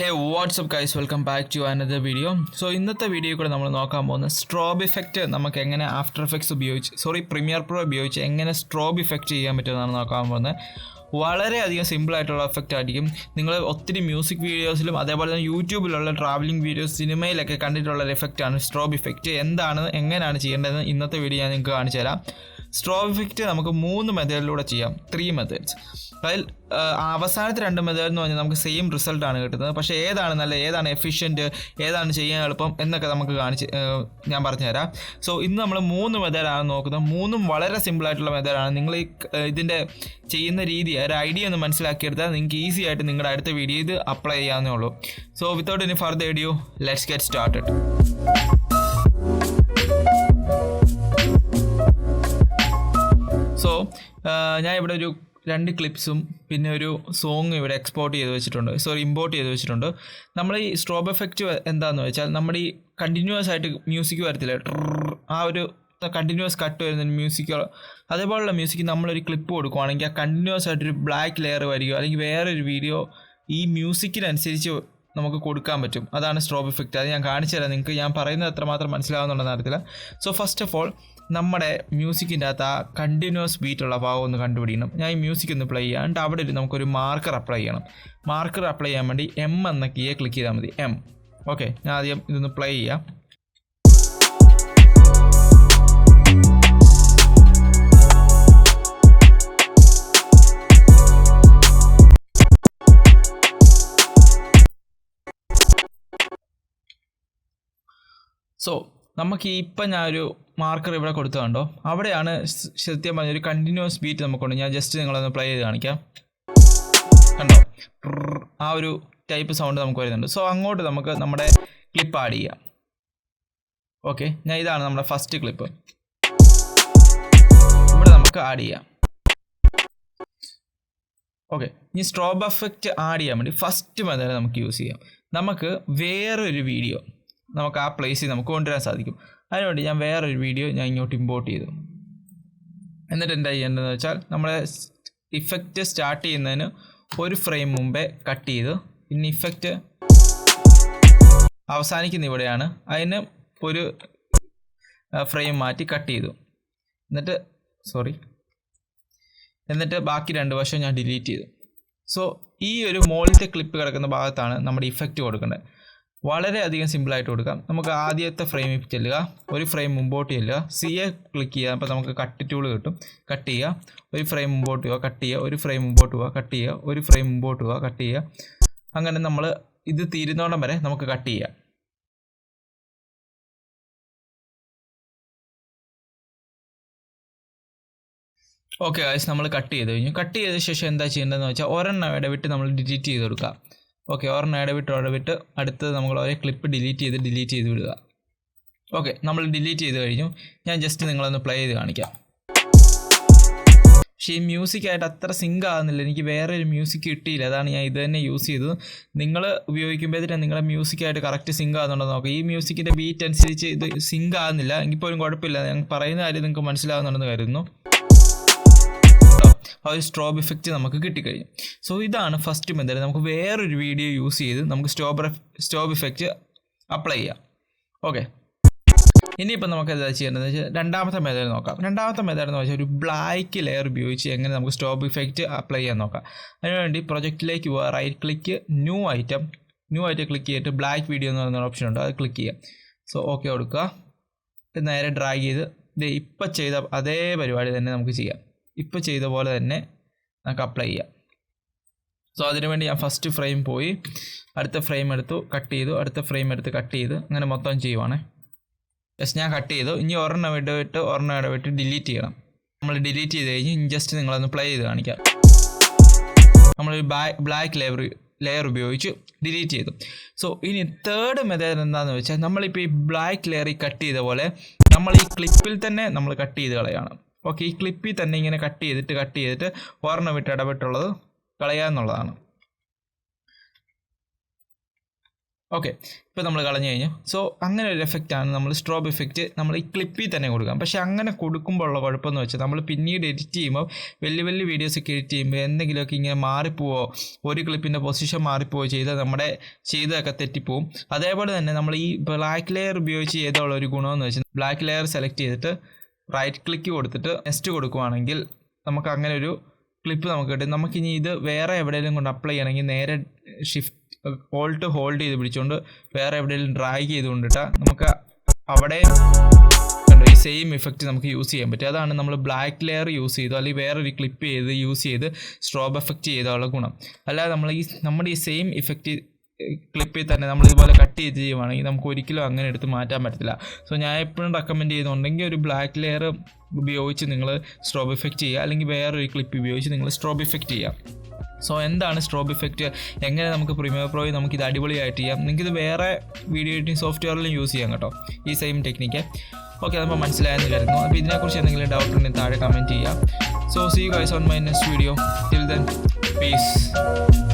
Hey, what's up guys, welcome back to another video. So ഇന്നത്തെ video കൂടെ നമ്മൾ നോക്കാൻ പോകുന്നത് സ്ട്രോബ് ഇഫക്റ്റ് നമുക്ക് എങ്ങനെ ആഫ്റ്റർ എഫക്ട്സ് ഉപയോഗിച്ച് പ്രീമിയർ പ്രോ ഉപയോഗിച്ച് എങ്ങനെ സ്ട്രോബ് ഇഫക്റ്റ് ചെയ്യാൻ പറ്റുമെന്നാണ് നോക്കാൻ പോകുന്നത്. വളരെയധികം സിമ്പിളായിട്ടുള്ള എഫക്റ്റ് ആയിരിക്കും. നിങ്ങൾ ഒത്തിരി മ്യൂസിക് വീഡിയോസിലും അതേപോലെ തന്നെ യൂട്യൂബിലുള്ള ട്രാവലിംഗ് വീഡിയോസ് സിനിമയിലൊക്കെ കണ്ടിട്ടുള്ള ഒരു എഫക്റ്റാണ് സ്ട്രോബ് ഇഫക്റ്റ്. എങ്ങനെയാണ് ചെയ്യേണ്ടതെന്ന് ഇന്നത്തെ വീഡിയോ ഞാൻ നിങ്ങൾക്ക് കാണിച്ചു തരാം. സ്ട്രോബ് ഇഫക്റ്റ് നമുക്ക് 3 മെത്തേഡിലൂടെ ചെയ്യാം, 3 മെത്തേഡ്സ്. അതിൽ അവസാനത്തെ 2 മെത്തേഡ് എന്ന് പറഞ്ഞാൽ നമുക്ക് സെയിം റിസൾട്ടാണ് കിട്ടുന്നത്. പക്ഷേ ഏതാണ് നല്ല, ഏതാണ് എഫിഷ്യൻറ്റ്, ഏതാണ് ചെയ്യാൻ എളുപ്പം എന്നൊക്കെ നമുക്ക് ഞാൻ പറഞ്ഞുതരാം. സോ ഇന്ന് നമ്മൾ 3 മെത്തേഡാണ് നോക്കുന്നത്. 3ഉം വളരെ സിമ്പിളായിട്ടുള്ള മെത്തേഡാണ്. നിങ്ങൾ ഇതിൻ്റെ ചെയ്യുന്ന രീതി, ഒരു ഐഡിയ ഒന്ന് മനസ്സിലാക്കിയെടുത്താൽ നിങ്ങൾക്ക് ഈസി ആയിട്ട് നിങ്ങളുടെ അടുത്ത വീഡിയോ ഇത് അപ്ലൈ ചെയ്യാവുന്നേ ഉള്ളൂ. So without any further ado, let's get started. So ഞാൻ ഇവിടെ ഒരു 2 ക്ലിപ്സും പിന്നെ ഒരു സോങ് ഇവിടെ ഇമ്പോർട്ട് ചെയ്ത് വെച്ചിട്ടുണ്ട്. നമ്മൾ ഈ സ്ട്രോബ് എഫക്റ്റ് എന്താണെന്ന് വെച്ചാൽ, നമ്മുടെ ഈ കണ്ടിന്യൂസ് ആയിട്ട് മ്യൂസിക് വരത്തില്ല, ആ ഒരു കണ്ടിന്യൂസ് കട്ട് വരുന്ന മ്യൂസിക്കോ അതേപോലുള്ള മ്യൂസിക് നമ്മളൊരു ക്ലിപ്പ് കൊടുക്കുവാണെങ്കിൽ ആ കണ്ടിന്യൂസ് ആയിട്ടൊരു ബ്ലാക്ക് ലെയർ വരികയോ അല്ലെങ്കിൽ വേറൊരു വീഡിയോ ഈ മ്യൂസിക്കിനനുസരിച്ച് നമുക്ക് കൊടുക്കാൻ പറ്റും. അതാണ് സ്ട്രോബ് ഇഫക്റ്റ്. അത് ഞാൻ കാണിച്ചു തരാം നിങ്ങൾക്ക്. ഞാൻ പറയുന്നത് എത്രമാത്രം മനസ്സിലാവുന്നുണ്ടെന്ന് അറിയത്തില്ല. സോ ഫസ്റ്റ് ഓഫ് ഓൾ നമ്മുടെ മ്യൂസിക്കിൻ്റെ അകത്ത് ആ കണ്ടിന്യൂസ് ബീറ്റുള്ള ഭാഗം ഒന്ന് കണ്ടുപിടിക്കണം. ഞാൻ ഈ മ്യൂസിക് ഒന്ന് പ്ലേ ചെയ്യാം. എന്നിട്ട് അവിടെ നമുക്കൊരു മാർക്കർ അപ്ലൈ ചെയ്യണം. മാർക്കർ അപ്ലൈ ചെയ്യാൻ വേണ്ടി M എന്ന കീയെ ക്ലിക്ക് ചെയ്താൽ മതി. M. ഓക്കെ, ഞാൻ ആദ്യം ഇതൊന്ന് പ്ലേ ചെയ്യാം. സോ നമുക്ക് ഇപ്പം ഞാനൊരു മാർക്കർ ഇവിടെ കൊടുത്തതുണ്ടോ, അവിടെയാണ് സത്യം പറഞ്ഞൊരു കണ്ടിന്യൂസ് ബീറ്റ് നമുക്കുണ്ട്. ഞാൻ ജസ്റ്റ് നിങ്ങളൊന്ന് പ്ലേ ചെയ്ത് കാണിക്കാം. കണ്ടോ, ആ ഒരു ടൈപ്പ് സൗണ്ട് നമുക്ക് വരുന്നുണ്ട്. സോ അങ്ങോട്ട് നമുക്ക് നമ്മുടെ ക്ലിപ്പ് ആഡ് ചെയ്യാം. ഓക്കെ, ഇതാണ് നമ്മുടെ ഫസ്റ്റ് ക്ലിപ്പ്. ഇവിടെ നമുക്ക് ആഡ് ചെയ്യാം. ഓക്കെ, ഈ സ്ട്രോബ് എഫക്റ്റ് ആഡ് ചെയ്യാൻ വേണ്ടി ഫസ്റ്റ് മെത്തേഡ് നമുക്ക് യൂസ് ചെയ്യാം. നമുക്ക് വേറൊരു വീഡിയോ നമുക്ക് ആ പ്ലേസിൽ നമുക്ക് കൊണ്ടുവരാൻ സാധിക്കും. അതിനുവേണ്ടി ഞാൻ വേറൊരു വീഡിയോ ഇങ്ങോട്ട് ഇമ്പോർട്ട് ചെയ്തു. എന്നിട്ട് എന്താ ചെയ്യേണ്ടതെന്ന് വെച്ചാൽ, നമ്മുടെ ഇഫക്റ്റ് സ്റ്റാർട്ട് ചെയ്യുന്നതിന് ഒരു ഫ്രെയിം മുമ്പേ കട്ട് ചെയ്ത്, പിന്നെ ഇഫക്റ്റ് അവസാനിക്കുന്ന ഇവിടെയാണ്, അതിന് ഒരു ഫ്രെയിം മാറ്റി കട്ട് ചെയ്തു. എന്നിട്ട് ബാക്കി 2 വശം ഞാൻ ഡിലീറ്റ് ചെയ്തു. സോ ഈ ഒരു മുകളിലത്തെ ക്ലിപ്പ് കിടക്കുന്ന ഭാഗത്താണ് നമ്മുടെ ഇഫക്റ്റ് കൊടുക്കേണ്ടത്. വളരെയധികം സിമ്പിളായിട്ട് കൊടുക്കാം. നമുക്ക് ആദ്യത്തെ ഫ്രെയിമിൽ ചെല്ലുക, ഒരു ഫ്രെയിം മുമ്പോട്ട് ചെല്ലുക, CA ക്ലിക്ക് ചെയ്യുക. അപ്പോൾ നമുക്ക് കട്ട് ടൂൾ കിട്ടും. കട്ട് ചെയ്യുക, ഒരു ഫ്രെയിം മുമ്പോട്ട് പോവുക, കട്ട് ചെയ്യുക, ഒരു ഫ്രെയിം മുമ്പോട്ട് പോവുക, കട്ട് ചെയ്യുക, ഒരു ഫ്രെയിം മുമ്പോട്ട് പോവുക, കട്ട് ചെയ്യുക. അങ്ങനെ നമ്മൾ ഇത് തീരുന്നോടം വരെ നമുക്ക് കട്ട് ചെയ്യാം. ഓക്കെ ഗൈസ്, നമ്മൾ കട്ട് ചെയ്ത് കഴിഞ്ഞു. കട്ട് ചെയ്ത ശേഷം എന്താ ചെയ്യേണ്ടതെന്ന് വെച്ചാൽ, ഒരെണ്ണം ഇടവിട്ട് നമ്മൾ ഡിലീറ്റ് ചെയ്ത് കൊടുക്കുക. ഓക്കെ, ഒരെണ്ണം ഇടവിട്ട് അടുത്തത് നമ്മൾ ഒരേ ക്ലിപ്പ് ഡിലീറ്റ് ചെയ്ത് വിടുക. ഓക്കെ, നമ്മൾ ഡിലീറ്റ് ചെയ്ത് കഴിഞ്ഞു. ഞാൻ ജസ്റ്റ് നിങ്ങളൊന്ന് പ്ലേ ചെയ്ത് കാണിക്കാം. പക്ഷേ ഈ മ്യൂസിക്കായിട്ട് അത്ര സിങ്ക് ആകുന്നില്ല. എനിക്ക് വേറെ ഒരു മ്യൂസിക് കിട്ടിയില്ല. അതാണ് ഞാൻ ഇത് തന്നെ യൂസ് ചെയ്തത്. നിങ്ങൾ ഉപയോഗിക്കുമ്പോഴത്തേനും നിങ്ങളുടെ മ്യൂസിക്കായിട്ട് കറക്റ്റ് സിങ്ക് ആകുന്നുണ്ടോ നോക്കുക. ഈ മ്യൂസിക്കിൻ്റെ ബീറ്റ് അനുസരിച്ച് ഇത് സിങ്ക് ആകുന്നില്ല എങ്കിൽ പോലും കുഴപ്പമില്ല. ഞാൻ പറയുന്ന കാര്യം നിങ്ങൾക്ക് മനസ്സിലാകുന്നുണ്ടെന്ന് കരുതുന്നു. ആ ഒരു സ്ട്രോബ് ഇഫക്റ്റ് നമുക്ക് കിട്ടിക്കഴിഞ്ഞു. സോ ഇതാണ് ഫസ്റ്റ് മെത്തേഡ്. നമുക്ക് വേറൊരു വീഡിയോ യൂസ് ചെയ്ത് നമുക്ക് സ്ട്രോബ് ഇഫക്റ്റ് അപ്ലൈ ചെയ്യാം. ഓക്കെ, ഇനിയിപ്പോൾ നമുക്ക് എന്താ ചെയ്യേണ്ടതെന്ന് വെച്ചാൽ രണ്ടാമത്തെ മെത്തേഡ് നോക്കാം. രണ്ടാമത്തെ മെത്തേഡ് എന്ന് വെച്ചാൽ ഒരു ബ്ലാക്ക് ലെയർ ഉപയോഗിച്ച് എങ്ങനെ നമുക്ക് സ്ട്രോബ് ഇഫക്റ്റ് അപ്ലൈ ചെയ്യാൻ നോക്കാം. അതിനുവേണ്ടി പ്രൊജക്റ്റിലേക്ക് പോവുക, right click, new item click ചെയ്തിട്ട് ബ്ലാക്ക് വീഡിയോ എന്ന് പറയുന്ന ഓപ്ഷൻ ഉണ്ട്, അത് ക്ലിക്ക് ചെയ്യാം. സോ ഓക്കെ കൊടുക്കുക. നേരെ ഡ്രാഗ് ചെയ്ത് ഇപ്പം ചെയ്ത അതേ പരിപാടി തന്നെ നമുക്ക് ചെയ്യാം. ഇപ്പോൾ ചെയ്ത പോലെ തന്നെ നമുക്ക് അപ്ലൈ ചെയ്യാം. സോ അതിനുവേണ്ടി ഞാൻ ഫസ്റ്റ് ഫ്രെയിം പോയി, അടുത്ത ഫ്രെയിം എടുത്തു, കട്ട് ചെയ്തു, അടുത്ത ഫ്രെയിം എടുത്ത് കട്ട് ചെയ്ത്, അങ്ങനെ മൊത്തം ചെയ്യുവാണ്. ജസ്റ്റ് ഞാൻ കട്ട് ചെയ്തു. ഇനി ഒരെണ്ണം ഇടവിട്ട് ഡിലീറ്റ് ചെയ്യണം. നമ്മൾ ഡിലീറ്റ് ചെയ്ത് കഴിഞ്ഞ് ജസ്റ്റ് നിങ്ങളൊന്ന് പ്ലേ ചെയ്ത് കാണിക്കാം. നമ്മളൊരു ബ്ലാക്ക് ലെയർ ഉപയോഗിച്ച് ഡിലീറ്റ് ചെയ്തു. സോ ഇനി തേർഡ് മെത്തേഡ് എന്താണെന്ന് വെച്ചാൽ, നമ്മളിപ്പോൾ ഈ ബ്ലാക്ക് ലെയറിൽ കട്ട് ചെയ്ത പോലെ നമ്മൾ ഈ ക്ലിപ്പിൽ തന്നെ നമ്മൾ കട്ട് ചെയ്ത് കളയാണ്. ഓക്കെ, ഈ ക്ലിപ്പിൽ തന്നെ ഇങ്ങനെ കട്ട് ചെയ്തിട്ട് ഒരെണ്ണം ഇടവിട്ടുള്ളത് കളയുക എന്നുള്ളതാണ്. ഓക്കെ, ഇപ്പോൾ നമ്മൾ കളഞ്ഞു കഴിഞ്ഞു. സോ അങ്ങനെ ഒരു എഫക്റ്റാണ് നമ്മൾ സ്ട്രോബ് എഫക്റ്റ് നമ്മൾ ഈ ക്ലിപ്പിൽ തന്നെ കൊടുക്കാം. പക്ഷേ അങ്ങനെ കൊടുക്കുമ്പോൾ ഉള്ള കുഴപ്പമെന്ന് വെച്ചാൽ നമ്മൾ പിന്നീട് എഡിറ്റ് ചെയ്യുമ്പോൾ വലിയ വലിയ വീഡിയോസൊക്കെ എഡിറ്റ് ചെയ്യുമ്പോൾ എന്തെങ്കിലുമൊക്കെ ഇങ്ങനെ മാറിപ്പോവോ, ഒരു ക്ലിപ്പിൻ്റെ പൊസിഷൻ മാറിപ്പോവോ ചെയ്താൽ നമ്മുടെ ചെയ്തതൊക്കെ തെറ്റിപ്പോവും. അതേപോലെ തന്നെ നമ്മൾ ഈ ബ്ലാക്ക് ലെയർ ഉപയോഗിച്ച് ചെയ്തുള്ള ഒരു ഗുണമെന്ന് വെച്ചാൽ ബ്ലാക്ക് ലെയർ സെലക്ട് ചെയ്തിട്ട് റൈറ്റ് ക്ലിക്ക് കൊടുത്തിട്ട് നെക്സ്റ്റ് കൊടുക്കുവാണെങ്കിൽ നമുക്ക് അങ്ങനെ ഒരു ക്ലിപ്പ് നമുക്ക് കിട്ടും. നമുക്കിനി ഇത് വേറെ എവിടെയെങ്കിലും കൊണ്ട് അപ്ലൈ ചെയ്യണമെങ്കിൽ നേരെ ഷിഫ്റ്റ് ഓൾട്ട് ഹോൾഡ് ചെയ്ത് പിടിച്ചുകൊണ്ട് വേറെ എവിടെയെങ്കിലും ഡ്രാഗ് ചെയ്തുകൊണ്ടിട്ടാൽ നമുക്ക് അവിടെ ഈ സെയിം ഇഫക്റ്റ് നമുക്ക് യൂസ് ചെയ്യാൻ പറ്റും. അതാണ് നമ്മൾ ബ്ലാക്ക് ലെയർ യൂസ് ചെയ്തു അല്ലെങ്കിൽ വേറൊരു ക്ലിപ്പ് ചെയ്ത് യൂസ് ചെയ്ത് സ്ട്രോബ് എഫക്റ്റ് ചെയ്തുള്ള ഗുണം. അല്ലാതെ നമ്മൾ നമ്മുടെ ഈ സെയിം ഇഫക്റ്റ് ക്ലിപ്പിൽ തന്നെ നമ്മൾ ഇതുപോലെ കട്ട് ചെയ്ത് ചെയ്യുവാണെങ്കിൽ നമുക്ക് ഒരിക്കലും അങ്ങനെ എടുത്ത് മാറ്റാൻ പറ്റത്തില്ല. സോ ഞാൻ എപ്പോഴും റെക്കമെൻഡ് ചെയ്യുന്നുണ്ടെങ്കിൽ ഒരു ബ്ലാക്ക് ലെയർ ഉപയോഗിച്ച് നിങ്ങൾ സ്ട്രോബ് എഫക്റ്റ് ചെയ്യുക, അല്ലെങ്കിൽ വേറൊരു ക്ലിപ്പ് ഉപയോഗിച്ച് നിങ്ങൾ സ്ട്രോബ് എഫക്റ്റ് ചെയ്യുക. സോ എന്താണ് സ്ട്രോബ് എഫക്റ്റ്, എങ്ങനെ നമുക്ക് പ്രീമിയർ പ്രോയിൽ നമുക്കിത് അടിപൊളിയായിട്ട് ചെയ്യാം. നിങ്ങൾക്കിത് വേറെ വീഡിയോ എഡിറ്റിംഗ് സോഫ്റ്റ്വെയറിലും യൂസ് ചെയ്യാം കേട്ടോ, ഈ സെയിം ടെക്നിക്ക്. ഓക്കെ, അപ്പോൾ മനസ്സിലായെന്ന് കരുതുന്നു. അപ്പോൾ ഇതിനെക്കുറിച്ച് എന്തെങ്കിലും ഡൗട്ട് ഉണ്ടെങ്കിൽ താഴെ കമൻറ്റ് ചെയ്യാം. So see you guys on my next video. Till then piece.